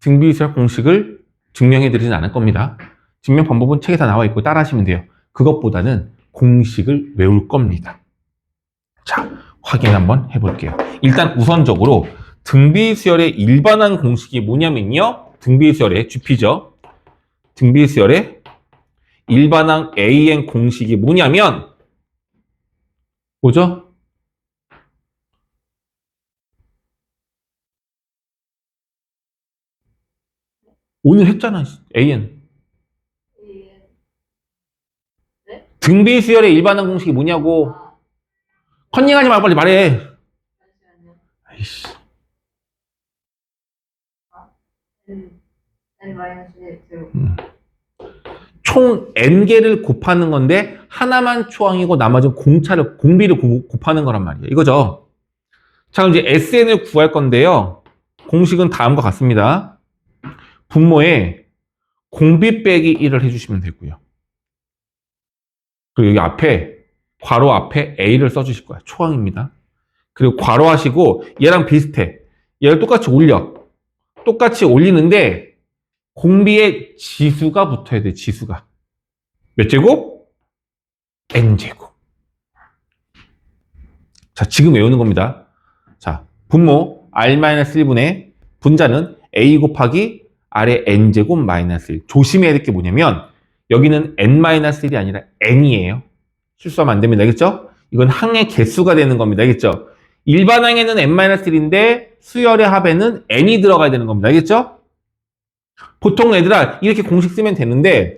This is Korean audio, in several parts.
등비수열 공식을 증명해 드리진 않을 겁니다. 증명 방법은 책에 다 나와 있고 따라 하시면 돼요. 그것보다는 공식을 외울 겁니다. 자, 확인 한번 해볼게요. 일단 우선적으로 등비수열의 일반항 공식이 뭐냐면요. 등비수열의 GP죠. 등비수열의 일반항 AN 공식이 뭐냐면 뭐죠? 오늘 했잖아. AN. 네? 등비수열의 일반항 공식이 뭐냐고. 컨닝하지 말고 빨리 말해. 잠시만요. 아이씨. N-제곱. 총 n개를 곱하는 건데 하나만 초항이고 나머지는 공비를 곱하는 거란 말이에요. 이거죠. 자, 그럼 이제 SN을 구할 건데요. 공식은 다음과 같습니다. 분모에 공비 빼기 1을 해주시면 되고요. 그리고 여기 앞에 괄호 앞에 A를 써주실 거예요. 초항입니다. 그리고 괄호 하시고 얘랑 비슷해. 얘를 똑같이 올려. 똑같이 올리는데 공비에 지수가 붙어야 돼. 지수가. 몇 제곱? n제곱. 자, 지금 외우는 겁니다. 자, 분모 r-1분의 분자는 a 곱하기 r의 n제곱 마이너스 1. 조심해야 될 게 뭐냐면 여기는 n-1이 아니라 n이에요. 실수하면 안 됩니다. 알겠죠? 이건 항의 개수가 되는 겁니다. 알겠죠? 일반 항에는 n-1인데 수열의 합에는 n이 들어가야 되는 겁니다. 알겠죠? 보통 얘들아 이렇게 공식 쓰면 되는데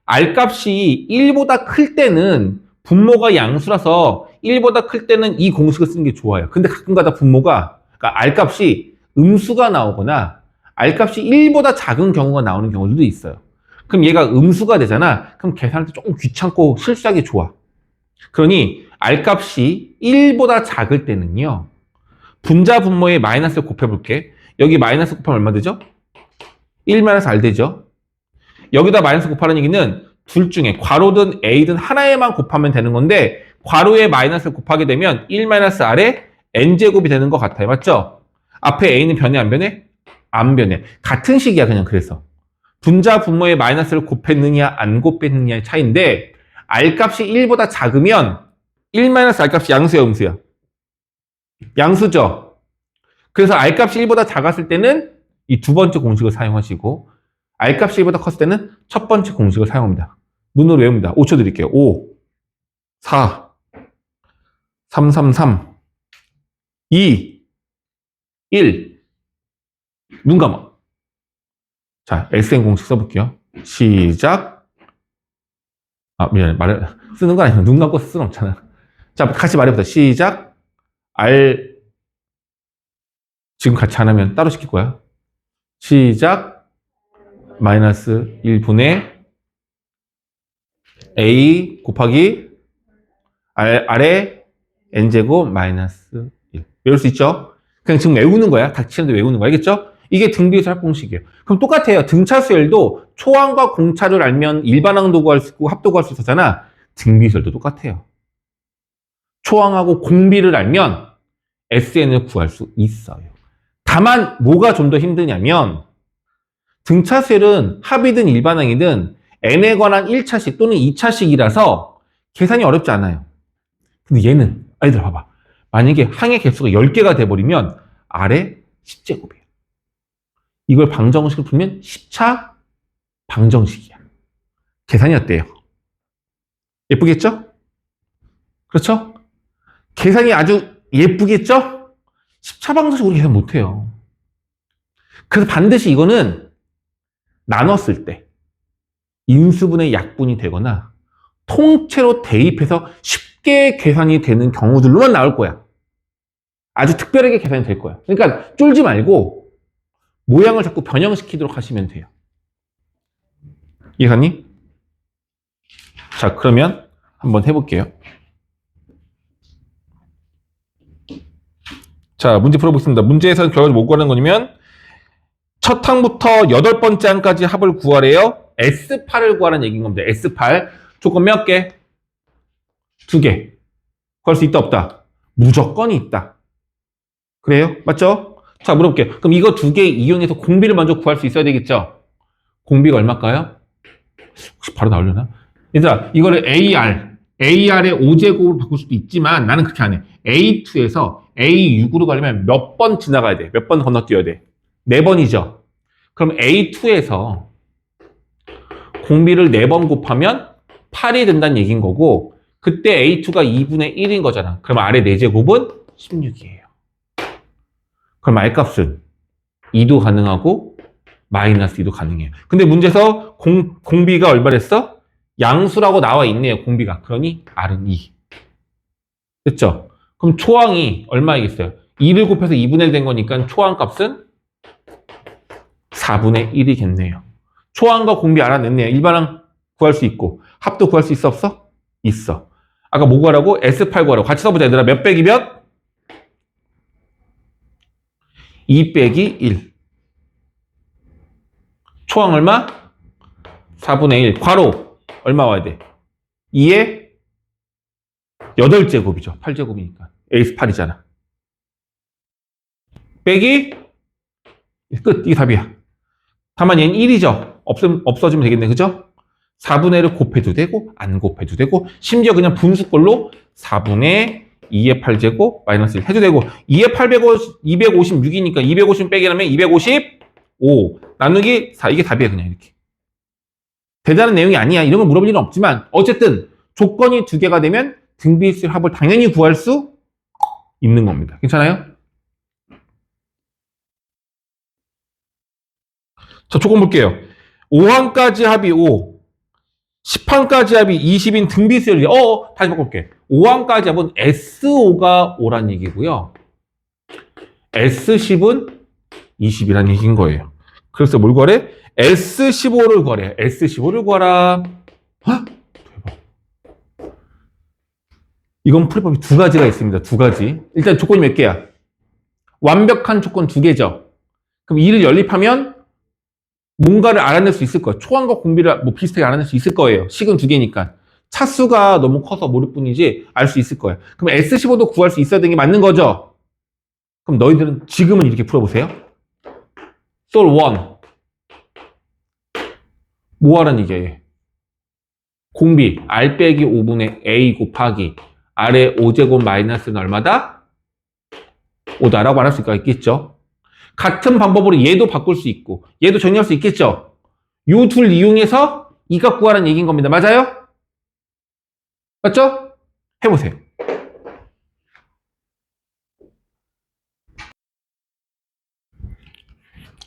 R값이 1보다 클 때는 분모가 양수라서 1보다 클 때는 이 공식을 쓰는 게 좋아요. 근데 가끔가다 분모가 그러니까 R값이 음수가 나오거나 R값이 1보다 작은 경우가 나오는 경우들도 있어요. 그럼 얘가 음수가 되잖아. 그럼 계산할 때 조금 귀찮고 실수하기 좋아. 그러니 R값이 1보다 작을 때는요. 분자 분모에 마이너스를 곱해볼게. 여기 마이너스 곱하면 얼마 되죠? 1 마이너스 R 되죠? 여기다 마이너스 곱하는 얘기는 둘 중에 괄호든 A든 하나에만 곱하면 되는 건데 괄호에 마이너스를 곱하게 되면 1 마이너스 R에 N제곱이 되는 것 같아요. 맞죠? 앞에 A는 변해 안 변해? 안 변해. 같은 식이야 그냥 그래서. 분자 분모에 마이너스를 곱했느냐 안 곱했느냐의 차이인데 R값이 1보다 작으면 1 마이너스 R값이 양수야 음수야? 양수죠? 그래서 R값이 1보다 작았을 때는 이 두 번째 공식을 사용하시고 R값이 1보다 컸을 때는 첫 번째 공식을 사용합니다. 눈으로 외웁니다. 5초 드릴게요. 5, 4, 3, 3, 3, 2, 1. 눈 감아. 자, SN 공식 써볼게요. 시작. 미안해. 쓰는 거 아니야. 눈 감고 쓸 수는 없잖아. 자, 같이 말해보자. 시작. R. 지금 같이 안 하면 따로 시킬 거야. 시작. 마이너스 1분의 A 곱하기 R의 N제곱 마이너스 1. 외울 수 있죠? 그냥 지금 외우는 거야. 닥치는데 외우는 거. 알겠죠? 이게 등비수열 합공식이에요. 그럼 똑같아요. 등차수열도 초항과 공차를 알면 일반항도 구할 수 있고 합도 구할 수 있었잖아. 등비수열도 똑같아요. 초항하고 공비를 알면 SN을 구할 수 있어요. 다만 뭐가 좀 더 힘드냐면 등차수열은 합이든 일반항이든 n에 관한 1차식 또는 2차식이라서 계산이 어렵지 않아요. 근데 얘는 아이들 봐봐. 만약에 항의 개수가 10개가 돼버리면 R의 10제곱이에요. 이걸 방정식을 풀면 10차 방정식이야. 계산이 어때요? 예쁘겠죠? 그렇죠? 계산이 아주 예쁘겠죠? 10차 방정식 우리 계산 못해요. 그래서 반드시 이거는 나눴을 때 인수분해 약분이 되거나 통째로 대입해서 쉽게 계산이 되는 경우들로만 나올 거야. 아주 특별하게 계산이 될 거야. 그러니까 쫄지 말고 모양을 자꾸 변형시키도록 하시면 돼요. 이해가니? 자, 그러면 한번 해볼게요. 자, 문제 풀어보겠습니다. 문제에서는 결과를 못 구하는 거냐면 첫 항부터 8번째 항까지 합을 구하래요. S8을 구하라는 얘기인 겁니다. S8. 조건 몇 개? 2개. 구할 수 있다 없다? 무조건 있다. 그래요? 맞죠? 자, 물어볼게요. 그럼 이거 두 개 이용해서 공비를 먼저 구할 수 있어야 되겠죠? 공비가 얼마일까요? 혹시 바로 나오려나? 얘들아, 이거를 AR의 5제곱으로 바꿀 수도 있지만 나는 그렇게 안 해. A2에서 A6으로 가려면 몇 번 지나가야 돼? 몇 번 건너뛰어야 돼? 4번이죠? 그럼 A2에서 공비를 4번 곱하면 8이 된다는 얘기인 거고 그때 A2가 2분의 1인 거잖아. 그럼 아래 4제곱은 16이에요. 그럼 R값은 2도 가능하고 마이너스 2도 가능해요. 근데 문제에서 공비가 얼마랬어? 양수라고 나와 있네요. 공비가. 그러니 R은 2. 됐죠? 그럼 초항이 얼마이겠어요? 2를 곱해서 2분의 1 된 거니까 초항 값은 4분의 1이겠네요. 초항과 공비 알아냈네요. 일반항 구할 수 있고 합도 구할 수 있어 없어? 있어. 아까 뭐 구하라고? S8 구하라고. 같이 써보자 얘들아. 몇 빼기 몇? 2 빼기 1. 초항 얼마? 4분의 1. 괄호 얼마 와야 돼? 2에 8제곱이죠. 8제곱이니까. 에이스 8이잖아. 빼기 끝. 이게 답이야. 다만 얘는 1이죠. 없어지면 되겠네. 그죠? 4분의 1을 곱해도 되고 안 곱해도 되고 심지어 그냥 분수꼴로 4분의 2의 8제곱 마이너스 1 해도 되고 2의 256이니까 250 빼기 하면 255 나누기 4 이게 답이야. 그냥 이렇게. 대단한 내용이 아니야. 이런 걸 물어볼 일은 없지만 어쨌든 조건이 두 개가 되면 등비수의 합을 당연히 구할 수 있는 겁니다. 괜찮아요? 자, 조건 볼게요. 5항까지 합이 5, 10항까지 합이 20인 등비수열이 다시 바꿔볼게. 5항까지 합은 S5가 5란 얘기고요. S10은 20이란 얘기인 거예요. 그래서 뭘 구하래? S15를 구하래. S15를 구하라. 헉? 대박. 이건 풀이법이 두 가지가 있습니다. 두 가지. 일단 조건이 몇 개야? 완벽한 조건 두 개죠. 그럼 이를 연립하면 뭔가를 알아낼 수 있을 거예요. 초항과 공비를 뭐 비슷하게 알아낼 수 있을 거예요. 식은 두 개니까. 차수가 너무 커서 모를 뿐이지 알 수 있을 거예요. 그럼 S15도 구할 수 있어야 되는 게 맞는 거죠? 그럼 너희들은 지금은 이렇게 풀어보세요. 솔 1. 뭐 하라는 얘기예요? 공비 R 빼기 5분의 A 곱하기 R의 5제곱 마이너스는 얼마다? 5다라고 말할 수가 있겠죠? 같은 방법으로 얘도 바꿀 수 있고 얘도 정리할 수 있겠죠? 요 둘 이용해서 이 값 구하라는 얘기인 겁니다. 맞아요? 맞죠? 해보세요.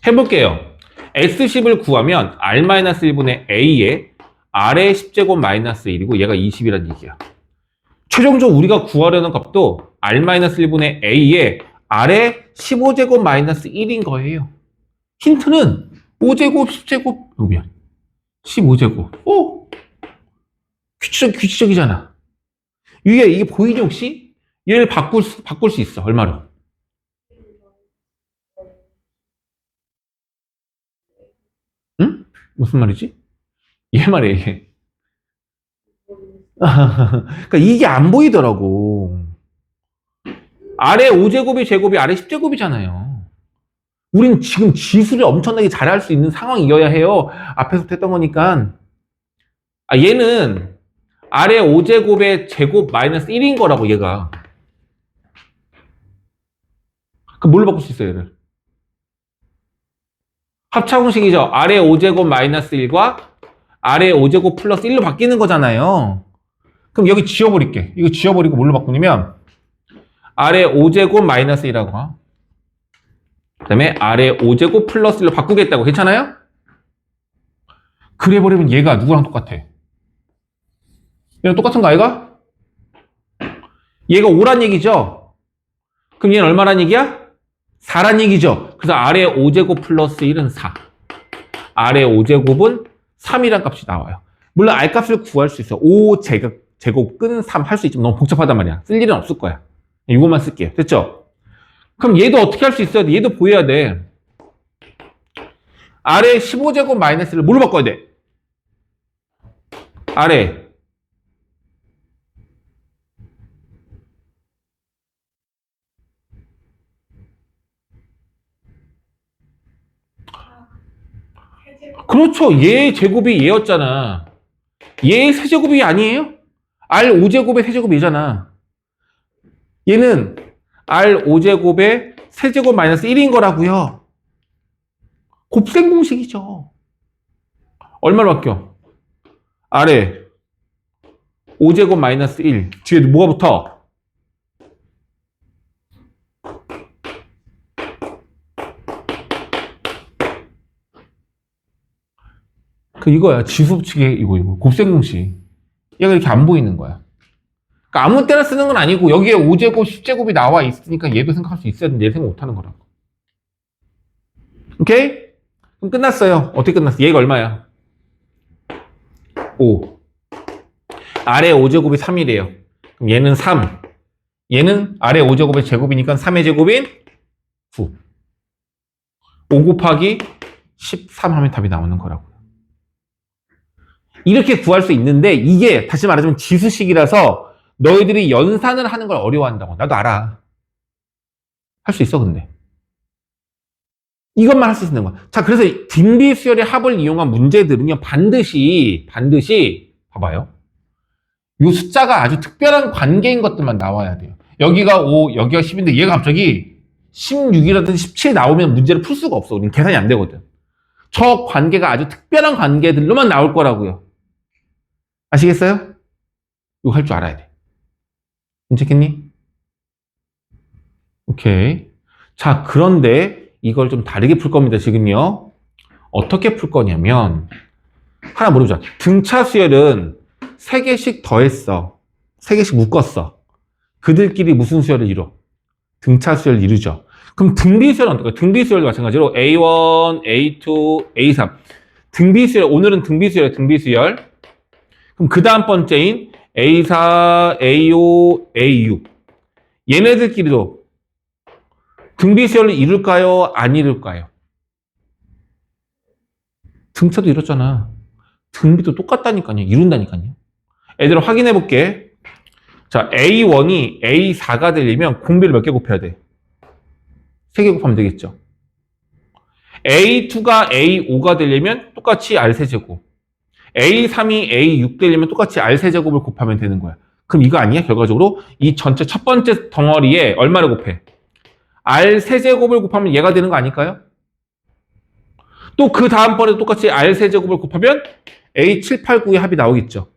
해볼게요. S10을 구하면 R-1분의 A에 R의 10제곱 마이너스 1이고 얘가 20이란 얘기야. 최종적으로 우리가 구하려는 값도 R-1분의 A에 R의 15제곱 마이너스 1인 거예요. 힌트는 5제곱, 10제곱, 미안. 15제곱. 규칙적이잖아. 이게 보이지 혹시? 얘를 바꿀 수 있어. 얼마로? 응? 무슨 말이지? 얘 말이야, 이게. 그러니까 이게 안 보이더라고. 아래 5제곱이 제곱이 아래 10제곱이잖아요. 우린 지금 지수를 엄청나게 잘할 수 있는 상황이어야 해요. 앞에서부터 했던 거니까. 얘는 아래 5제곱의 제곱 마이너스 1인 거라고, 얘가. 그럼 뭘로 바꿀 수 있어요, 얘를? 합차공식이죠. 아래 5제곱 마이너스 1과 아래 5제곱 플러스 1로 바뀌는 거잖아요. 그럼 여기 지워버릴게. 이거 지워버리고 뭘로 바꾸냐면 아래 5제곱 마이너스 1하고 그 다음에 아래 5제곱 플러스 1로 바꾸겠다고. 괜찮아요? 그래버리면 얘가 누구랑 똑같아? 얘랑 똑같은 거 아이가? 얘가 5란 얘기죠? 그럼 얘는 얼마란 얘기야? 4란 얘기죠? 그래서 아래 5제곱 플러스 1은 4. 아래 5제곱은 3이란 값이 나와요. 물론 R값을 구할 수 있어. 5제곱 끈 3 할 수 있지만 너무 복잡하단 말이야. 쓸 일은 없을 거야. 이것만 쓸게요. 됐죠? 그럼 얘도 어떻게 할 수 있어야 돼? 얘도 보여야 돼. 아래 15제곱 마이너스를 뭘로 바꿔야 돼? 아래 그렇죠. 얘 제곱이 얘였잖아. 얘 세제곱이 아니에요? R5제곱의 세제곱이 얘잖아. 얘는 R5제곱의 세제곱 마이너스 1인 거라고요. 곱셈 공식이죠. 얼마로 바뀌어? 아래 5제곱 마이너스 1. 뒤에 뭐가 붙어? 그 이거야. 지수 붙이기 이거 곱셈 공식. 얘가 이렇게 안 보이는 거야. 그러니까 아무 때나 쓰는 건 아니고 여기에 5제곱, 10제곱이 나와 있으니까 얘도 생각할 수 있어야 되는데 얘 생각 못 하는 거라고. 오케이? 그럼 끝났어요. 어떻게 끝났어? 얘가 얼마야? 5. 아래 5제곱이 3이래요. 그럼 얘는 3. 얘는 아래 5제곱의 제곱이니까 3의 제곱인 9. 5 곱하기 13 하면 답이 나오는 거라고요. 이렇게 구할 수 있는데 이게 다시 말하자면 지수식이라서 너희들이 연산을 하는 걸 어려워한다고. 나도 알아. 할 수 있어 근데. 이것만 할 수 있는 거야. 자, 그래서 딘비수열의 합을 이용한 문제들은요. 반드시 봐봐요. 이 숫자가 아주 특별한 관계인 것들만 나와야 돼요. 여기가 5, 여기가 10인데 얘가 갑자기 16이라든지 17 나오면 문제를 풀 수가 없어. 우리는 계산이 안 되거든. 저 관계가 아주 특별한 관계들로만 나올 거라고요. 아시겠어요? 이거 할 줄 알아야 돼. 괜찮겠니? 오케이. 자, 그런데 이걸 좀 다르게 풀 겁니다, 지금요. 어떻게 풀 거냐면, 하나 물어보자. 등차 수열은 3개씩 더했어. 3개씩 묶었어. 그들끼리 무슨 수열을 이뤄? 등차 수열을 이루죠. 그럼 등비 수열은 어떨까요? 등비 수열도 마찬가지로 A1, A2, A3. 등비 수열, 오늘은 등비 수열이에요, 등비 수열. 그럼 그 다음 번째인 A4, A5, A6. 얘네들끼리도 등비 수열을 이룰까요? 안 이룰까요? 등차도 이뤘잖아. 등비도 똑같다니까요. 이룬다니까요. 얘들아 확인해 볼게. 자, A1이 A4가 되려면 공비를 몇 개 곱해야 돼? 3개 곱하면 되겠죠. A2가 A5가 되려면 똑같이 R3제곱. A3이 A6 되려면 똑같이 R3제곱을 곱하면 되는 거야. 그럼 이거 아니야? 결과적으로 이 전체 첫 번째 덩어리에 얼마를 곱해? R3제곱을 곱하면 얘가 되는 거 아닐까요? 또 그 다음번에도 똑같이 R3제곱을 곱하면 A7, 8, 9의 합이 나오겠죠.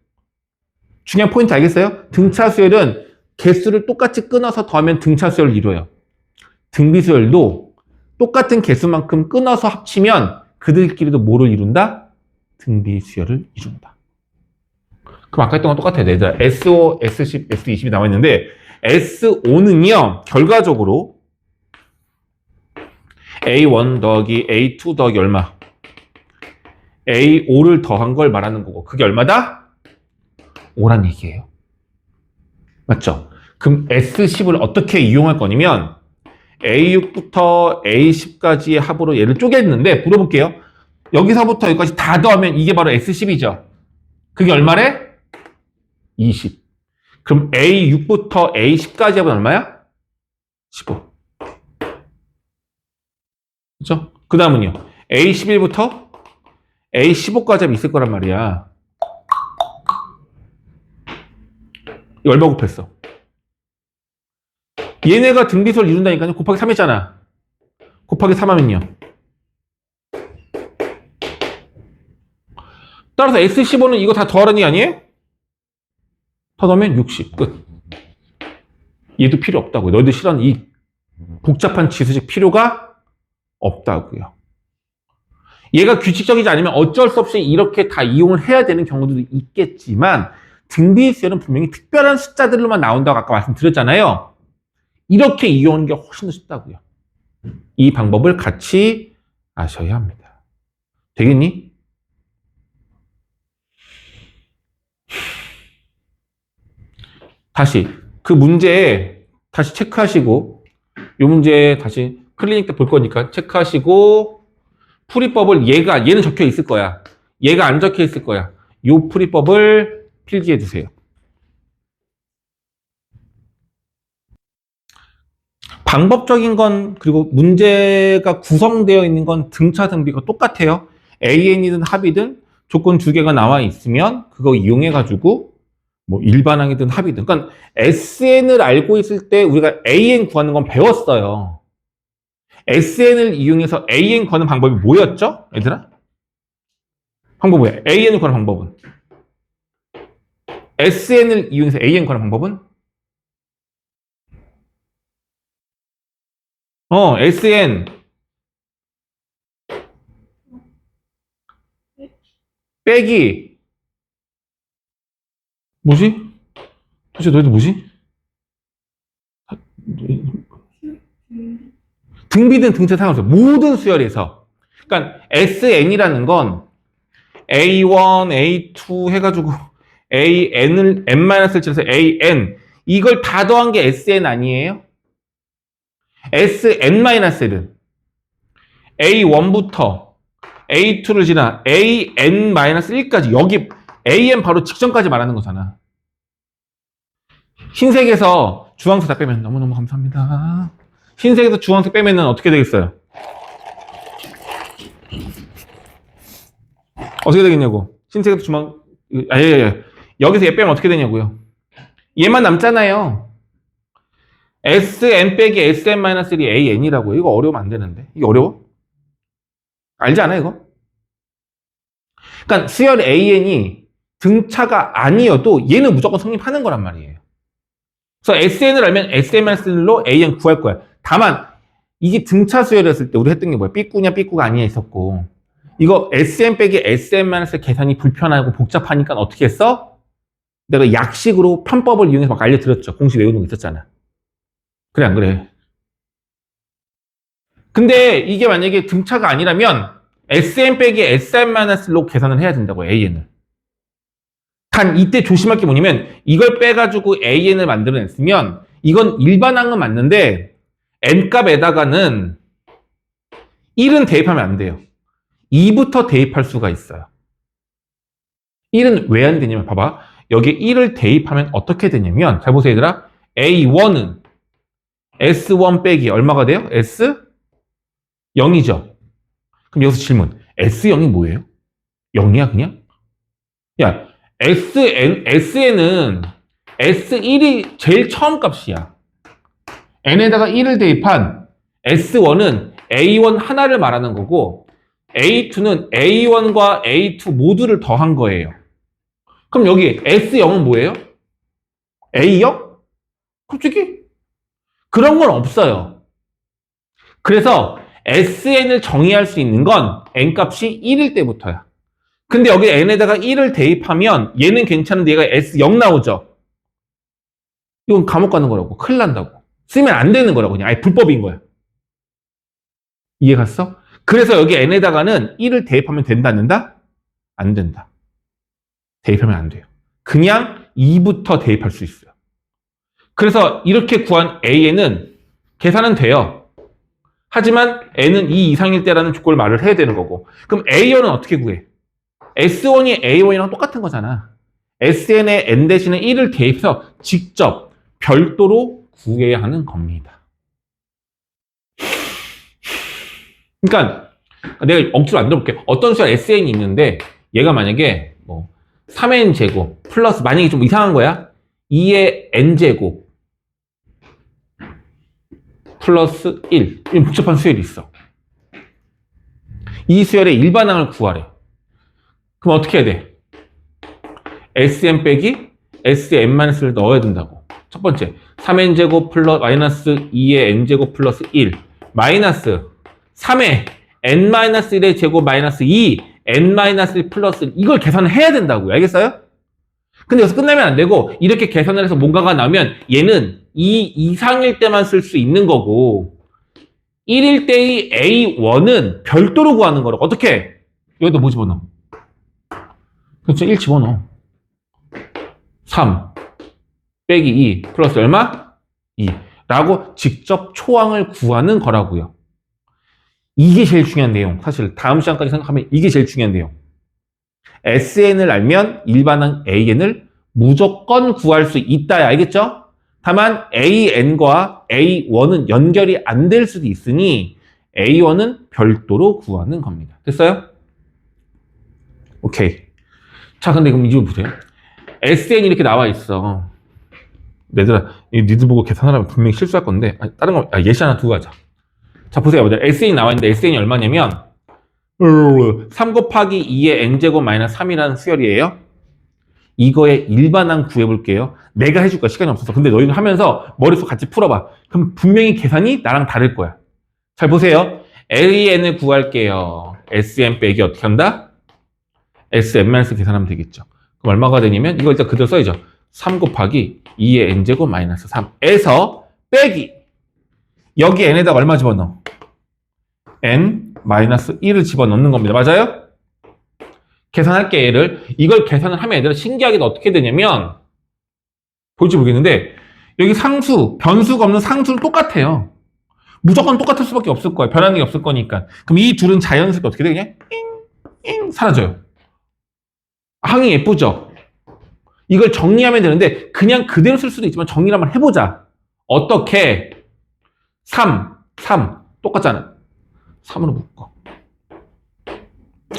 중요한 포인트 알겠어요? 등차 수열은 개수를 똑같이 끊어서 더하면 등차 수열을 이뤄요. 등비 수열도 똑같은 개수만큼 끊어서 합치면 그들끼리도 뭐를 이룬다? 등비 수열을 이룬다. 그럼 아까 했던 건 똑같아요. 얘들아. S5, S10, S20이 나와 있는데 S5는요. 결과적으로 A1 더하기 A2 더하기 얼마? A5를 더한 걸 말하는 거고 그게 얼마다? 5란 얘기예요. 맞죠? 그럼 S10을 어떻게 이용할 거냐면 A6부터 A10까지의 합으로 얘를 쪼개는데 물어볼게요. 여기서부터 여기까지 다 더하면 이게 바로 S10이죠. 그게 얼마래? 20. 그럼 A6부터 A10까지 합은 얼마야? 15. 그렇죠? 그 다음은요. A11부터 A15까지 합이 있을 거란 말이야. 이거 얼마 곱했어? 얘네가 등비수를 이룬다니까요. 곱하기 3 했잖아. 곱하기 3 하면요. 따라서 S15는 이거 다 더하라는 게 아니에요? 더 넣으면 60. 끝. 얘도 필요 없다고요. 너희들 싫어하는 이 복잡한 지수식 필요가 없다고요. 얘가 규칙적이지 않으면 어쩔 수 없이 이렇게 다 이용을 해야 되는 경우도 있겠지만 등비수열은 분명히 특별한 숫자들로만 나온다고 아까 말씀드렸잖아요. 이렇게 이용하는 게 훨씬 더 쉽다고요. 이 방법을 같이 아셔야 합니다. 되겠니? 다시 그 문제 다시 체크하시고 이 문제 다시 클리닉 때 볼 거니까 체크하시고 풀이법을 얘는 적혀 있을 거야. 얘가 안 적혀 있을 거야. 이 풀이법을 필기해 두세요. 방법적인 건 그리고 문제가 구성되어 있는 건 등차 등비가 똑같아요. AN이든 합이든 조건 두 개가 나와 있으면 그거 이용해가지고 뭐 일반항이든 합이든. 그러니까 SN을 알고 있을 때 우리가 AN 구하는 건 배웠어요. SN을 이용해서 AN 구하는 방법이 뭐였죠? 얘들아? 방법 뭐야? AN을 구하는 방법은? SN을 이용해서 AN 구하는 방법은? SN 빼기 뭐지? 도대체 너희들 뭐지? 등비든 등차 상관없어요. 모든 수열에서. 그러니까 SN이라는 건 A1, A2 해가지고 AN을 N-를 쳐서 AN 이걸 다 더한 게 SN 아니에요? SN-는 A1부터 A2를 지나 AN-1까지 여기 AN 바로 직전까지 말하는 거잖아. 흰색에서 주황색 다 빼면 너무너무 감사합니다. 흰색에서 주황색 빼면은 어떻게 되겠어요? 어떻게 되겠냐고. 흰색에서 주황 여기서 얘 빼면 어떻게 되냐고요. 얘만 남잖아요. SN 빼기 SN-1이 AN이라고요. 이거 어려우면 안 되는데. 이게 어려워? 알지 않아 이거? 그러니까 수열 AN이 등차가 아니어도 얘는 무조건 성립하는 거란 말이에요. 그래서 SN을 알면 SN-1로 AN 구할 거야. 다만 이게 등차 수열이었을 때 우리 했던 게 뭐야? 삐꾸냐 삐꾸가 아니야 있었고 이거 SN 빼기 SN-1 계산이 불편하고 복잡하니까 어떻게 했어? 내가 약식으로 편법을 이용해서 막 알려드렸죠. 공식 외우는 거 있었잖아. 그래 안 그래? 근데 이게 만약에 등차가 아니라면 SN 빼기 SN-로 계산을 해야 된다고 AN을. 단 이때 조심할 게 뭐냐면 이걸 빼가지고 AN을 만들어냈으면 이건 일반항은 맞는데 N값에다가는 1은 대입하면 안 돼요. 2부터 대입할 수가 있어요. 1은 왜 안 되냐면 봐봐. 여기에 1을 대입하면 어떻게 되냐면 잘 보세요 얘들아. A1은 S1 빼기 얼마가 돼요? S0이죠. 그럼 여기서 질문. S0이 뭐예요? 0이야 그냥? 야 SN은 S1이 제일 처음 값이야. N에다가 1을 대입한 S1은 A1 하나를 말하는 거고 A2는 A1과 A2 모두를 더한 거예요. 그럼 여기 S0은 뭐예요? A0? 솔직히 그런 건 없어요. 그래서 SN을 정의할 수 있는 건 N값이 1일 때부터야. 근데 여기 N에다가 1을 대입하면 얘는 괜찮은데 얘가 S0 나오죠? 이건 감옥 가는 거라고. 큰일 난다고. 쓰면 안 되는 거라고. 그냥 아예 불법인 거야. 이해 갔어? 그래서 여기 N에다가는 1을 대입하면 된다, 안 된다? 안 된다. 대입하면 안 돼요. 그냥 2부터 대입할 수 있어요. 그래서 이렇게 구한 AN은 계산은 돼요. 하지만 N은 2 이상일 때라는 조건을 말을 해야 되는 거고. 그럼 A1은 어떻게 구해? S1이 A1이랑 똑같은 거잖아. SN에 N 대신에 1을 대입해서 직접 별도로 구해야 하는 겁니다. 그러니까 내가 억지로 안 들어볼게. 어떤 수가 SN이 있는데 얘가 만약에 뭐 3n 제곱 플러스 만약에 좀 이상한 거야. 2의 n 제곱 플러스 1. 이 복잡한 수열이 있어. 이 수열의 일반항을 구하래. 그럼 어떻게 해야 돼? Sn 빼기 Sn-를 넣어야 된다고. 첫 번째 3n제곱 플러스 마이너스 2의 n제곱 플러스 1 마이너스 3의 n-1의 제곱 마이너스 2 n-1 플러스 1 이걸 계산을 해야 된다고요. 알겠어요? 근데 여기서 끝나면 안 되고 이렇게 계산을 해서 뭔가가 나오면 얘는 2 이상일 때만 쓸 수 있는 거고 1일 때의 A1은 별도로 구하는 거라고. 어떻게? 여기다 뭐 집어넣어? 그렇죠. 1 집어넣어. 3 빼기 2 플러스 얼마? 2 라고 직접 초항을 구하는 거라고요. 이게 제일 중요한 내용. 사실 다음 시간까지 생각하면 이게 제일 중요한 내용. SN을 알면 일반항 AN을 무조건 구할 수 있다. 알겠죠? 다만 AN과 A1은 연결이 안 될 수도 있으니 A1은 별도로 구하는 겁니다. 됐어요? 오케이. 자, 근데 그럼 이거 보세요. SN이 이렇게 나와 있어. 얘들아, 니들 보고 계산하라면 분명히 실수할 건데, 다른 거, 예시 하나 두고 가자. 자, 보세요. SN이 나와 있는데, SN이 얼마냐면, 3 곱하기 2의 n제곱 마이너스 3이라는 수열이에요. 이거의 일반항 구해볼게요. 내가 해줄 거야. 시간이 없어서. 근데 너희가 하면서 머릿속 같이 풀어봐. 그럼 분명히 계산이 나랑 다를 거야. 잘 보세요. LEN을 구할게요. SN 빼기 어떻게 한다? SN- 계산하면 되겠죠. 그럼 얼마가 되냐면 이거 일단 그대로 써야죠. 3 곱하기 2의 n제곱 마이너스 3에서 빼기 여기 n에다가 얼마 집어넣어? n 마이너스 1을 집어넣는 겁니다. 맞아요? 계산할게 얘를. 이걸 계산을 하면 얘들아 신기하게도 어떻게 되냐면 볼지 모르겠는데 여기 상수, 변수가 없는 상수는 똑같아요. 무조건 똑같을 수밖에 없을 거야. 변하는 게 없을 거니까. 그럼 이 둘은 자연스럽게 어떻게 되냐? 잉 사라져요. 항이 예쁘죠? 이걸 정리하면 되는데 그냥 그대로 쓸 수도 있지만 정리를 한번 해보자. 어떻게? 3 똑같잖아. 3으로 묶어.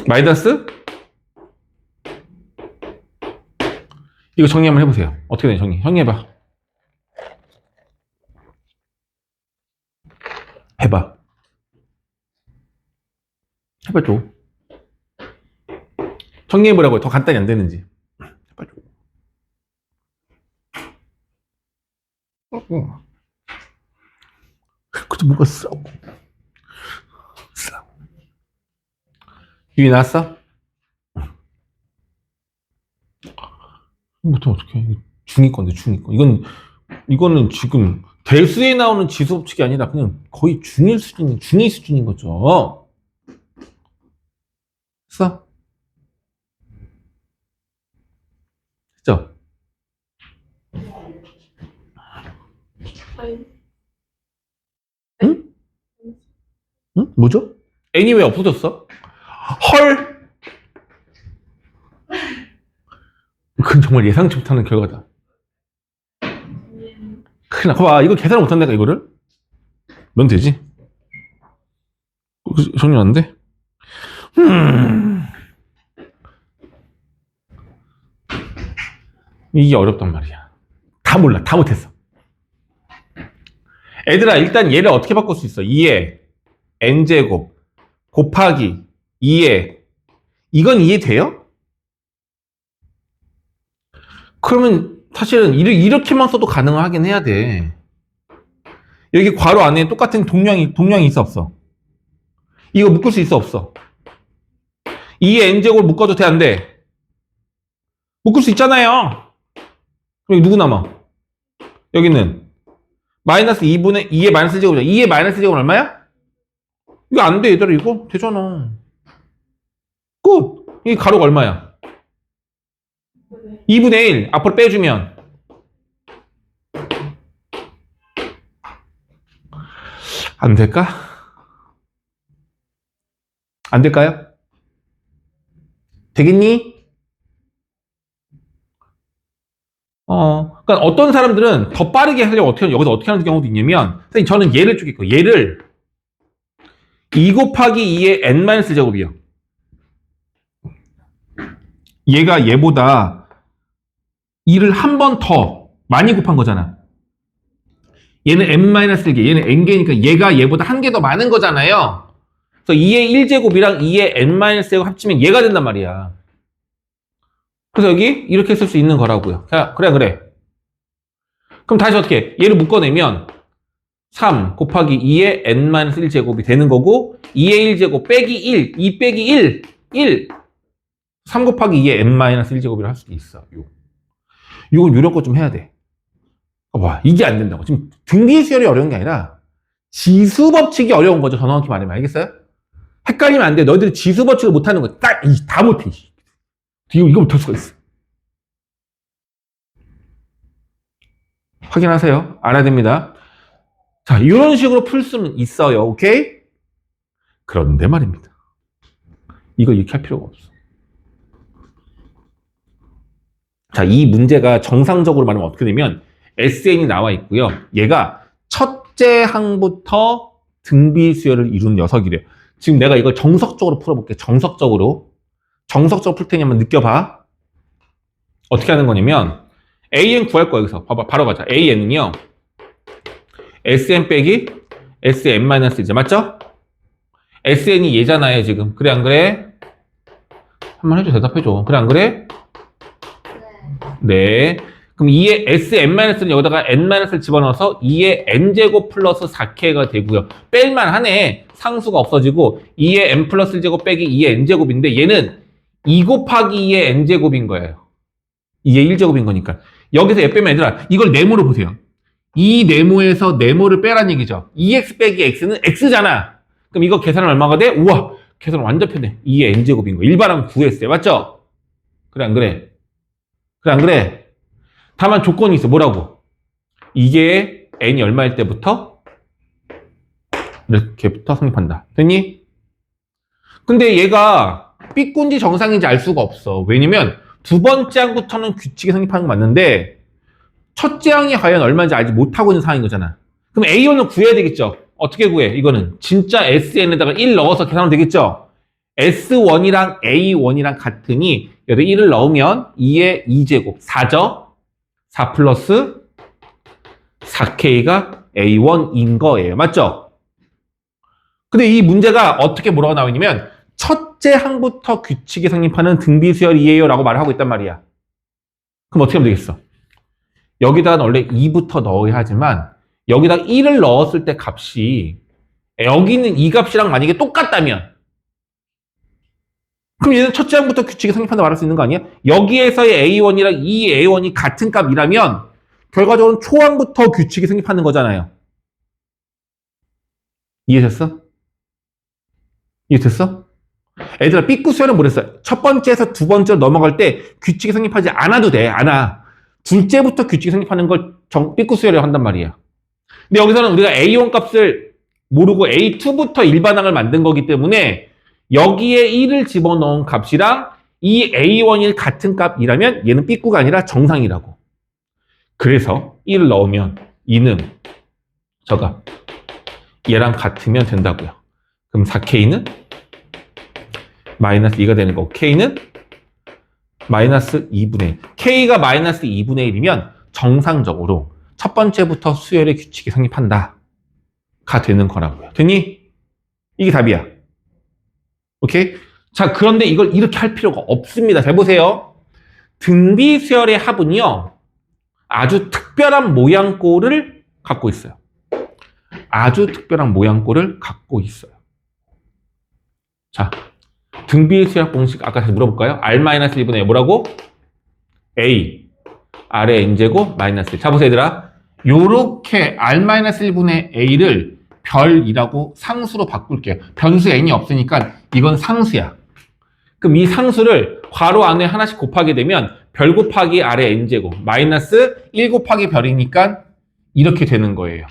마이너스 이거 정리 한번 해보세요. 어떻게 되냐 정리. 정리해봐. 해봐 좀. 정리해보라고요. 더 간단히 안 되는지. 해봐 좀. 그치 뭐가 싸고 유이 나왔어? 못하면 어떡해. 중2건데 중2건. 이거는 지금 대수에 나오는 지수 법칙이 아니라 그냥 거의 중1 수준, 중2 수준인 거죠. 됐어? 됐죠? 응? 응? 뭐죠? n이 왜 없어졌어? 헐! 그건 정말 예상치 못하는 결과다. 큰일 나. 봐, 이거 계산을 못한다니까, 이거를? 넌 되지? 정리 안 돼? 이게 어렵단 말이야. 다 몰라. 다 못했어. 애들아, 일단 얘를 어떻게 바꿀 수 있어? 2의 n제곱 곱하기 2의 이건 이해돼요? 그러면 사실은 이렇게만 써도 가능하긴 해야 돼. 여기 괄호 안에 똑같은 동량이 있어 없어? 이거 묶을 수 있어 없어? 2의 n제곱을 묶어도 돼 안 돼? 묶을 수 있잖아요. 그럼 누구 남아? 여기는 마이너스 2분의 2의 마이너스 제곱이잖아. 2의 마이너스 제곱은 얼마야? 이거 안 돼 얘들아. 이거 되잖아. 끝. 이 가로가 얼마야? 2분의 1 앞으로 빼주면 안 될까? 안 될까요? 되겠니? 그러니까 어떤 사람들은 더 빠르게 하려고 여기서 어떻게 하는 경우도 있냐면, 선생님 저는 얘를 쪼개고, 얘를 2 곱하기 2의 n-제곱이요. 얘가 얘보다 2를 한 번 더 많이 곱한 거잖아. 얘는 n-1개, 얘는 n개니까 얘가 얘보다 한 개 더 많은 거잖아요. 그래서 2의 1제곱이랑 2의 n-제곱 합치면 얘가 된단 말이야. 그래서 여기 이렇게 쓸 수 있는 거라고요. 자, 그래. 그럼 다시 어떻게 해? 얘를 묶어내면 3 곱하기 2의 n-1제곱이 되는 거고 2의 1제곱 빼기 1, 2 빼기 1 3 곱하기 2의 n-1제곱이라 할 수도 있어. 이건 요령껏 좀 해야 돼. 와, 이게 안 된다고. 지금 등비 수열이 어려운 게 아니라 지수 법칙이 어려운 거죠. 정확히 말하면. 알겠어요? 헷갈리면 안 돼. 너희들이 지수 법칙을 못하는 거 다 못해. 이거 못할 수가 있어. 확인하세요. 알아야 됩니다. 자, 이런 식으로 풀 수는 있어요. 오케이? 그런데 말입니다. 이거 이렇게 할 필요가 없어. 자, 이 문제가 정상적으로 말하면 어떻게 되면 SN이 나와 있고요. 얘가 첫째 항부터 등비 수열을 이룬 녀석이래요. 지금 내가 이걸 정석적으로 풀어볼게. 정석적으로. 정석적으로 풀 테니 한번 느껴봐. 어떻게 하는 거냐면 AN 구할 거야. 여기서 봐봐. 바로 가자. AN은요 SN 빼기 SN-1제 맞죠? SN이 얘잖아요 지금. 그래 안 그래? 한번 해줘. 대답해줘. 그래 안 그래? 네. 네. 그럼 2의 Sn-는 여기다가 n-를 집어넣어서 2의 n제곱 플러스 4k가 되고요. 뺄만 하네. 상수가 없어지고 2의 n 플러스 1제곱 빼기 2의 n제곱인데 얘는 2 곱하기 2의 n제곱인 거예요. 2의 1제곱인 거니까. 여기서 얘 빼면 얘들아 이걸 네모로 보세요. 이 네모에서 네모를 빼란 얘기죠. 2x 빼기 x는 x잖아. 그럼 이거 계산은 얼마가 돼? 우와 계산 완전 편해. 2의 n제곱인 거. 일반항 구했어요. 맞죠? 그래 안 그래? 그래 안 그래? 다만 조건이 있어. 뭐라고? 이게 n이 얼마일 때부터? 이렇게부터 성립한다. 됐니? 근데 얘가 삐꾼지 정상인지 알 수가 없어. 왜냐면 두 번째 항부터는 규칙이 성립하는 거 맞는데 첫째 항이 과연 얼마인지 알지 못하고 있는 상황인 거잖아. 그럼 A1을 구해야 되겠죠? 어떻게 구해? 이거는 진짜 SN에다가 1 넣어서 계산하면 되겠죠? S1이랑 A1이랑 같으니 여기 1을 넣으면 2의 2제곱 4죠? 4 플러스 4K가 A1인 거예요. 맞죠? 근데 이 문제가 어떻게 뭐라고 나오냐면 첫째 항부터 규칙이 성립하는 등비수열이에요 라고 말을 하고 있단 말이야. 그럼 어떻게 하면 되겠어? 여기다가 원래 2부터 넣어야 하지만 여기다 1을 넣었을 때 값이 여기 있는 이 값이랑 만약에 똑같다면 그럼 얘는 첫째 항부터 규칙이 성립한다 말할 수 있는 거 아니야? 여기에서의 A1이랑 이 A1이 같은 값이라면 결과적으로 초항부터 규칙이 성립하는 거잖아요. 이해됐어? 이해됐어? 애들아 삐꾸수열은 뭐랬어? 첫 번째에서 두 번째로 넘어갈 때 규칙이 성립하지 않아도 돼. 않아. 둘째부터 규칙이 성립하는 걸 삐꾸수열이라고 한단 말이야. 근데 여기서는 우리가 A1 값을 모르고 A2부터 일반항을 만든 거기 때문에 여기에 1을 집어넣은 값이랑 이 A1이 같은 값이라면 얘는 삐꾸가 아니라 정상이라고. 그래서 1을 넣으면 2는 저가 얘랑 같으면 된다고요. 그럼 4K는 마이너스 2가 되는 거고 K는 마이너스 2분의 1. K가 마이너스 2분의 1이면 정상적으로 첫 번째부터 수열의 규칙이 성립한다. 가 되는 거라고요. 됐니? 이게 답이야. 오케이? 자, 그런데 이걸 이렇게 할 필요가 없습니다. 잘 보세요. 등비수열의 합은요. 아주 특별한 모양꼴을 갖고 있어요. 아주 특별한 모양꼴을 갖고 있어요. 자, 등비수열 공식 아까 다시 물어볼까요? R-1분의 뭐라고? A R의 n제곱 마이너스 1. 자, 보세요 얘들아. 요렇게 R-1분의 A를 별이라고 상수로 바꿀게요. 변수 n이 없으니까 이건 상수야. 그럼 이 상수를 괄호 안에 하나씩 곱하게 되면 별 곱하기 R의 n제곱 마이너스 1 곱하기 별이니까 이렇게 되는 거예요.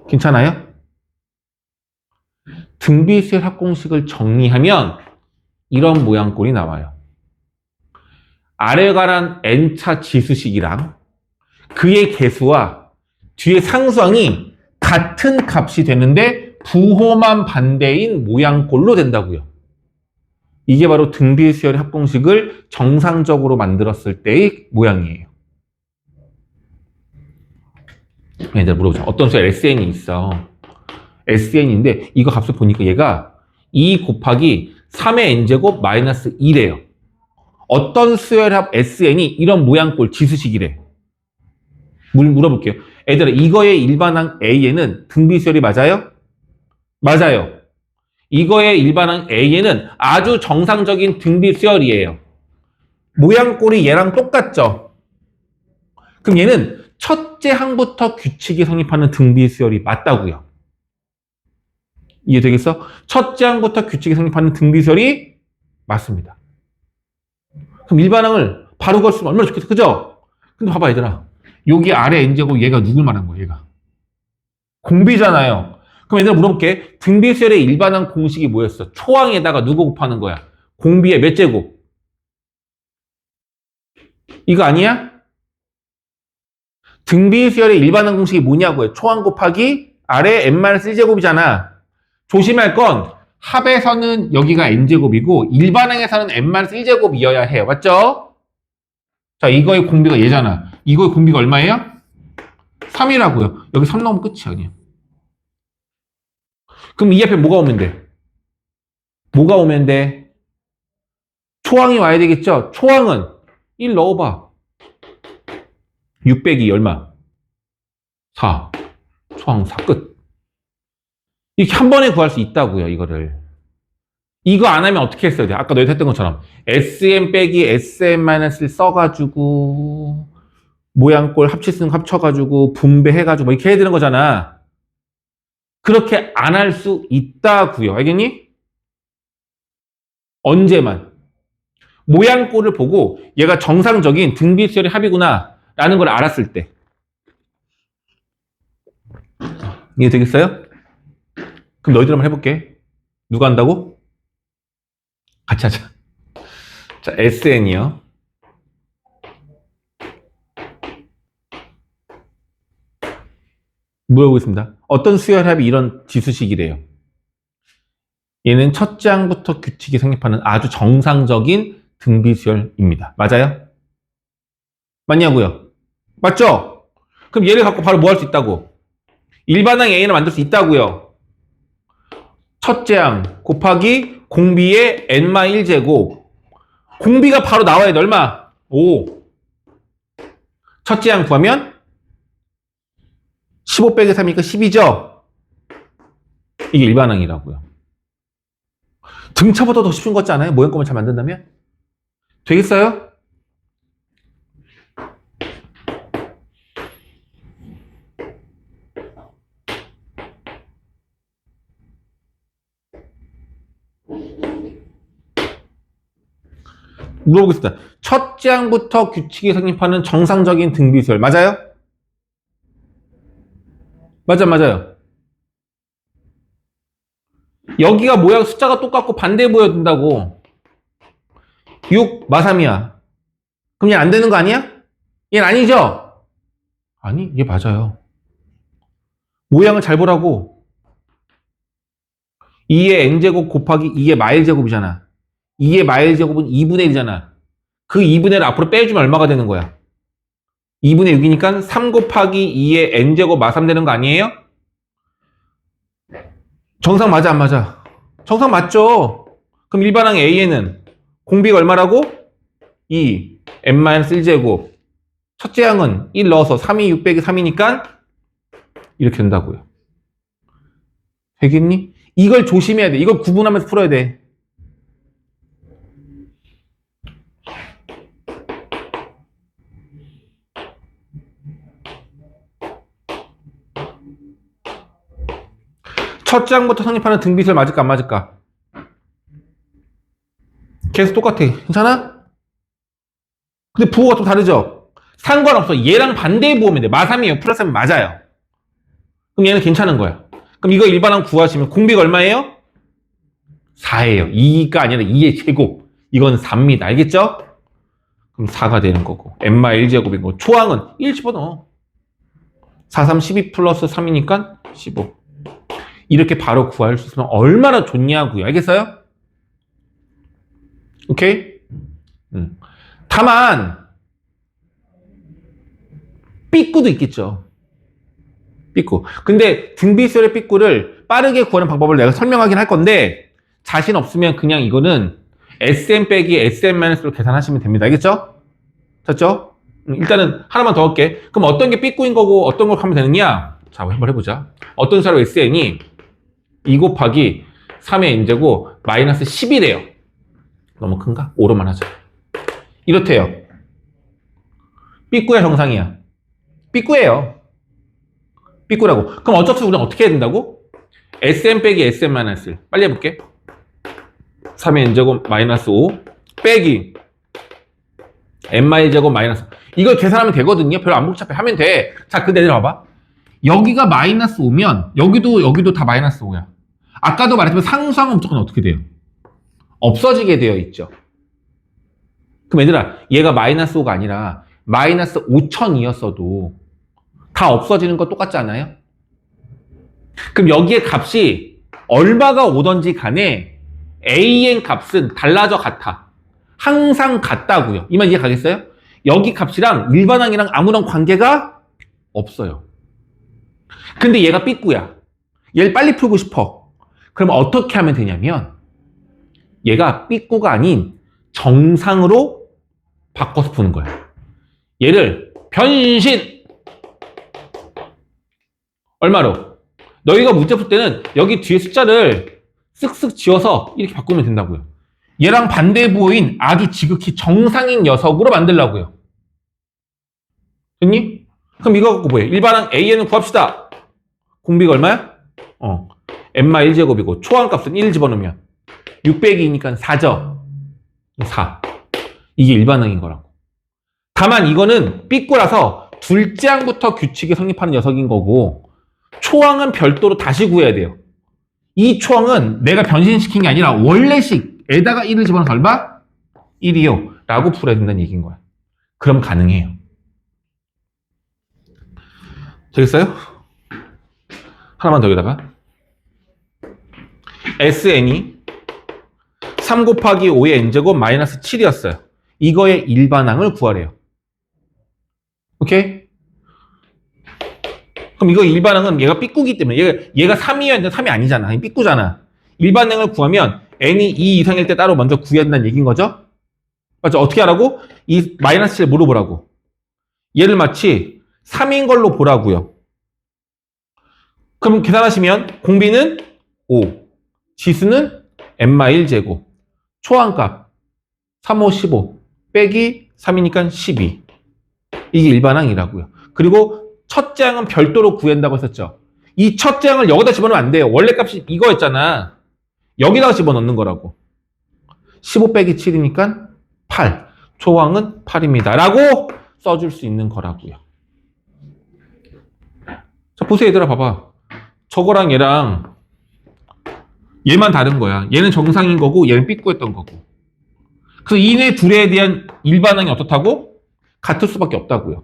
괜찮아요? 등비수열 합공식을 정리하면 이런 모양꼴이 나와요. 아래 관한 n차 지수식이랑 그의 개수와 뒤에 상수항이 같은 값이 되는데 부호만 반대인 모양꼴로 된다고요. 이게 바로 등비수열 합공식을 정상적으로 만들었을 때의 모양이에요. 얘들 물어보자. 어떤 수열 SN이 있어. SN인데 이거 값을 보니까 얘가 2 곱하기 3의 n제곱 마이너스 1이에요. 어떤 수열합 SN이 이런 모양꼴 지수식이래. 물어볼게요. 애들아 이거의 일반항 A에는 등비수열이 맞아요? 맞아요. 이거의 일반항 A에는 아주 정상적인 등비수열이에요. 모양꼴이 얘랑 똑같죠? 그럼 얘는 첫째 항부터 규칙이 성립하는 등비수열이 맞다고요. 이해되겠어? 첫째 항부터 규칙이 성립하는 등비수열이 맞습니다. 그럼 일반항을 바로 걸 수 있으면 얼마나 좋겠어. 그죠? 근데 봐봐 얘들아. 여기 아래 n제곱 얘가 누굴 말한 거야 얘가? 공비잖아요. 그럼 얘들아 물어볼게. 등비수열의 일반항 공식이 뭐였어? 초항에다가 누구 곱하는 거야? 공비의 몇 제곱? 이거 아니야? 등비수열의 일반항 공식이 뭐냐고요? 초항 곱하기 아래 n-1제곱이잖아. 조심할 건 합에서는 여기가 n제곱이고 일반항에서는 n-1제곱이어야 해요. 맞죠? 자, 이거의 공비가 얘잖아. 이거의 공비가 얼마예요? 3이라고요. 여기 3 나오면 끝이야, 그냥. 그럼 이 앞에 뭐가 오면 돼? 뭐가 오면 돼? 초항이 와야 되겠죠? 초항은 1 넣어봐. 6 빼기 얼마? 4. 초항 4 끝. 이렇게 한 번에 구할 수 있다고요, 이거를. 이거 안 하면 어떻게 했어야 돼? 아까 너희가 했던 것처럼 SM 빼기 SM-를 써가지고 모양꼴 합치수는 합쳐가지고 분배해가지고 뭐 이렇게 해야 되는 거잖아. 그렇게 안 할 수 있다고요. 알겠니? 언제만. 모양꼴을 보고 얘가 정상적인 등비수열의 합이구나 라는 걸 알았을 때. 이해되겠어요? 그럼 너희들 한번 해볼게. 누가 한다고? 같이 하자. 자, SN이요. 물어보겠습니다. 어떤 수열합이 이런 지수식이래요? 얘는 첫 장부터 규칙이 성립하는 아주 정상적인 등비수열입니다. 맞아요? 맞냐고요? 맞죠? 그럼 얘를 갖고 바로 뭐 할 수 있다고? 일반항 A를 만들 수 있다고요. 첫째 항 곱하기 공비의 n-1제곱. 공비가 바로 나와야 돼. 얼마? 5. 첫째 항 구하면 15 빼기 3이니까 10이죠? 이게 일반항이라고요. 등차보다 더 쉽은 것 같지 않아요? 모양값을 잘 만든다면? 되겠어요? 물어보겠습니다. 첫째 항부터 규칙이 성립하는 정상적인 등비수열 맞아요? 맞아요. 여기가 모양 숫자가 똑같고 반대 보여준다고. 6 마3이야. 그럼 얘 안 되는 거 아니야? 얘는 아니죠? 아니, 얘 맞아요. 모양을 잘 보라고. 2의 n제곱 곱하기 2의 마일제곱이잖아. 2의 마일제곱은 2분의 1이잖아. 그 2분의 1을 앞으로 빼주면 얼마가 되는 거야? 2분의 6이니까 3 곱하기 2의 n제곱 마3 되는 거 아니에요? 정상 맞아, 안 맞아? 정상 맞죠? 그럼 일반항 A에는 공비가 얼마라고? 2, n-1제곱. 첫째 항은 1 넣어서 3이 6 빼기 3이니까 이렇게 된다고요. 되겠니? 이걸 조심해야 돼. 이걸 구분하면서 풀어야 돼. 첫 장부터 성립하는 등비수열 맞을까 안 맞을까? 계속 똑같아. 괜찮아? 근데 부호가 좀 다르죠? 상관없어. 얘랑 반대의 부호면 돼. 마3이에요. 플러스 3이 맞아요. 그럼 얘는 괜찮은 거야. 그럼 이거 일반항 구하시면 공비가 얼마예요? 4예요. 2가 아니라 2의 제곱. 이건 4입니다. 알겠죠? 그럼 4가 되는 거고. n-1제곱인 거고. 초항은 1 집어넣어. 4, 3, 12 플러스 3이니까 15. 이렇게 바로 구할 수 있으면 얼마나 좋냐고요. 알겠어요? 오케이? 다만 삐꾸도 있겠죠. 삐꾸. 근데 등비수열의 삐꾸를 빠르게 구하는 방법을 내가 설명하긴 할 건데 자신 없으면 그냥 이거는 SM 빼기 SM-로 계산하시면 됩니다. 알겠죠? 됐죠? 일단은 하나만 더 할게. 그럼 어떤 게 삐꾸인 거고 어떤 걸 하면 되느냐? 자, 한번 해보자. 어떤 수로 SN이 2 곱하기 3의 n제곱 마이너스 10이래요. 너무 큰가? 5로만 하자. 이렇대요. 삐꾸야 정상이야. 삐꾸예요. 삐꾸라고. 그럼 어차피 우리는 어떻게 해야 된다고? SM 빼기 SM-를 빨리 해볼게. 3의 n제곱 마이너스 5 빼기 n-제곱 마이너스 이걸 계산하면 되거든요. 별로 안 복잡해. 하면 돼. 자, 근데 내려와봐. 여기가 마이너스 5면 여기도 다 마이너스 5야. 아까도 말했지만 상수항은 무조건 어떻게 돼요? 없어지게 되어 있죠. 그럼 얘들아, 얘가 마이너스 5가 아니라 마이너스 5,000이었어도 다 없어지는 거 똑같지 않아요? 그럼 여기에 값이 얼마가 오던지 간에 AN 값은 달라져 같아. 항상 같다고요. 이 말 이해 가겠어요? 여기 값이랑 일반항이랑 아무런 관계가 없어요. 근데 얘가 삐꾸야. 얘를 빨리 풀고 싶어. 그럼 어떻게 하면 되냐면 얘가 삐꾸가 아닌 정상으로 바꿔서 푸는 거야. 얘를 변신! 얼마로? 너희가 문제 풀 때는 여기 뒤에 숫자를 쓱쓱 지워서 이렇게 바꾸면 된다고요. 얘랑 반대 부호인 아기 지극히 정상인 녀석으로 만들라고요. 됐니? 그럼 이거 갖고 뭐해? 일반항 AN을 구합시다. 공비가 얼마야? n마 1제곱이고 초항값은 1 집어넣으면 602니까 4죠. 4. 이게 일반항인 거라고. 다만 이거는 삐꾸라서 둘째 항부터 규칙이 성립하는 녀석인 거고 초항은 별도로 다시 구해야 돼요. 이 초항은 내가 변신시킨 게 아니라 원래식에다가 1을 집어넣어서 얼마? 1이요. 라고 풀어야 된다는 얘기인 거야. 그럼 가능해요. 되겠어요? 하나만 더 여기다가 SN이 3 곱하기 5의 n제곱 마이너스 7이었어요. 이거의 일반항을 구하래요. 오케이? 그럼 이거 일반항은 얘가 삐꾸기 때문에 얘가 3이었는데 3이 아니잖아. 삐꾸잖아. 일반항을 구하면 n이 2 이상일 때 따로 먼저 구해야 된다는 얘기인 거죠? 맞죠? 어떻게 하라고? 이 마이너스 7을 물어보라고. 얘를 마치 3인 걸로 보라고요. 그럼 계산하시면 공비는 5, 지수는 n마 1제곱, 초항값 3, 5, 15 빼기 3이니까 12. 이게 일반항이라고요. 그리고 첫째 항은 별도로 구한다고 했었죠. 이 첫째 항을 여기다 집어넣으면 안 돼요. 원래 값이 이거였잖아. 여기다가 집어넣는 거라고. 15 빼기 7이니까 8. 초항은 8입니다. 라고 써줄 수 있는 거라고요. 자, 보세요, 얘들아, 봐봐. 저거랑 얘랑 얘만 다른 거야. 얘는 정상인 거고 얘는 삐꾸였던 거고. 그래서 이네 둘에 대한 일반항이 어떻다고? 같을 수밖에 없다고요.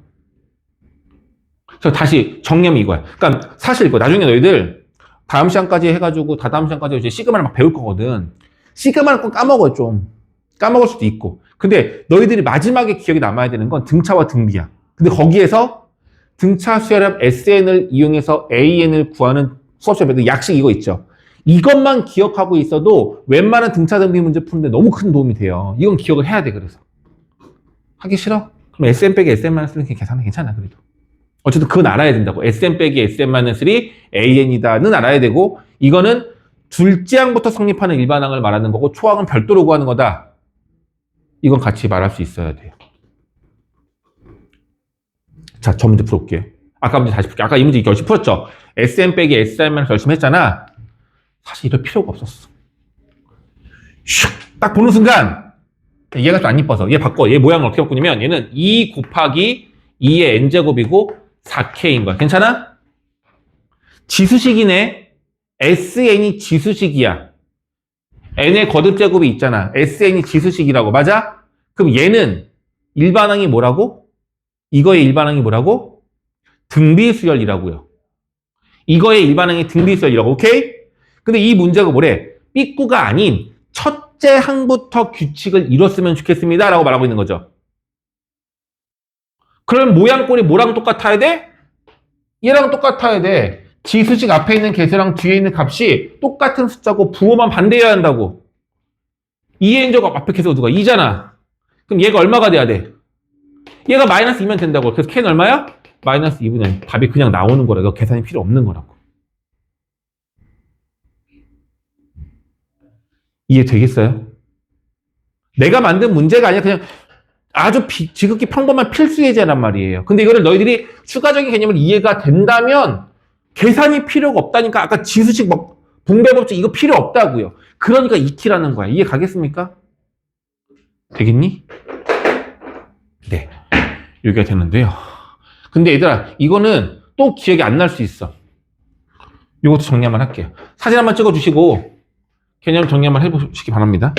그래서 다시 정리하면 이거야. 그러니까 사실 이거 나중에 너희들 다음 시간까지 해가지고 다다음 시간까지 이제 시그마를 막 배울 거거든. 시그마를 꼭 까먹어 좀. 까먹을 수도 있고. 근데 너희들이 마지막에 기억에 남아야 되는 건 등차와 등비야. 근데 거기에서 등차 수열합 SN을 이용해서 AN을 구하는 수업 시험에도 약식 이거 있죠. 이것만 기억하고 있어도 웬만한 등차 등비 문제 푸는데 너무 큰 도움이 돼요. 이건 기억을 해야 돼. 그래서 하기 싫어? 그럼 SM 빼기 SM-3 계산은 괜찮아. 그래도 어쨌든 그건 알아야 된다고. SM 빼기 SM-3 AN이다는 알아야 되고 이거는 둘째 항부터 성립하는 일반항을 말하는 거고 초항은 별도로 구하는 거다. 이건 같이 말할 수 있어야 돼요. 자, 저 문제 풀어볼게요. 아까 문제 다시 풀게요. 아까 이 문제 열심히 풀었죠? SM 빼기 SM-3 열심히 했잖아. 사실 이럴 필요가 없었어. 슉! 딱 보는 순간 얘가 좀 안 이뻐서 얘 바꿔. 얘 모양을 어떻게 바꾸냐면 얘는 2 곱하기 2의 n제곱이고 4k인 거야. 괜찮아? 지수식이네. SN이 지수식이야. n의 거듭제곱이 있잖아. SN이 지수식이라고. 맞아? 그럼 얘는 일반항이 뭐라고? 이거의 일반항이 뭐라고? 등비수열이라고요. 이거의 일반항이 등비수열이라고. 오케이? 근데 이 문제가 뭐래? 삐꾸가 아닌 첫째 항부터 규칙을 이뤘으면 좋겠습니다. 라고 말하고 있는 거죠. 그럼 모양꼴이 뭐랑 똑같아야 돼? 얘랑 똑같아야 돼. 지수식 앞에 있는 개수랑 뒤에 있는 값이 똑같은 숫자고 부호만 반대해야 한다고. 2의 인제곱 앞에 개수가 누가? 2잖아. 그럼 얘가 얼마가 돼야 돼? 얘가 마이너스 2면 된다고. 그래서 k는 얼마야? 마이너스 2분의 1. 답이 그냥 나오는 거라. 이거 계산이 필요 없는 거라고. 이해되겠어요? 내가 만든 문제가 아니라 그냥 아주 지극히 평범한 필수 예제란 말이에요. 근데 이거를 너희들이 추가적인 개념을 이해가 된다면 계산이 필요가 없다니까. 아까 지수식 막 분배법칙 이거 필요 없다고요. 그러니까 익히라는 거야. 이해 가겠습니까? 되겠니? 네. 여기가 되는데요. 근데 얘들아 이거는 또 기억이 안 날 수 있어. 이것도 정리 한번 할게요. 사진 한번 찍어주시고 개념 정리 한번 해보시기 바랍니다.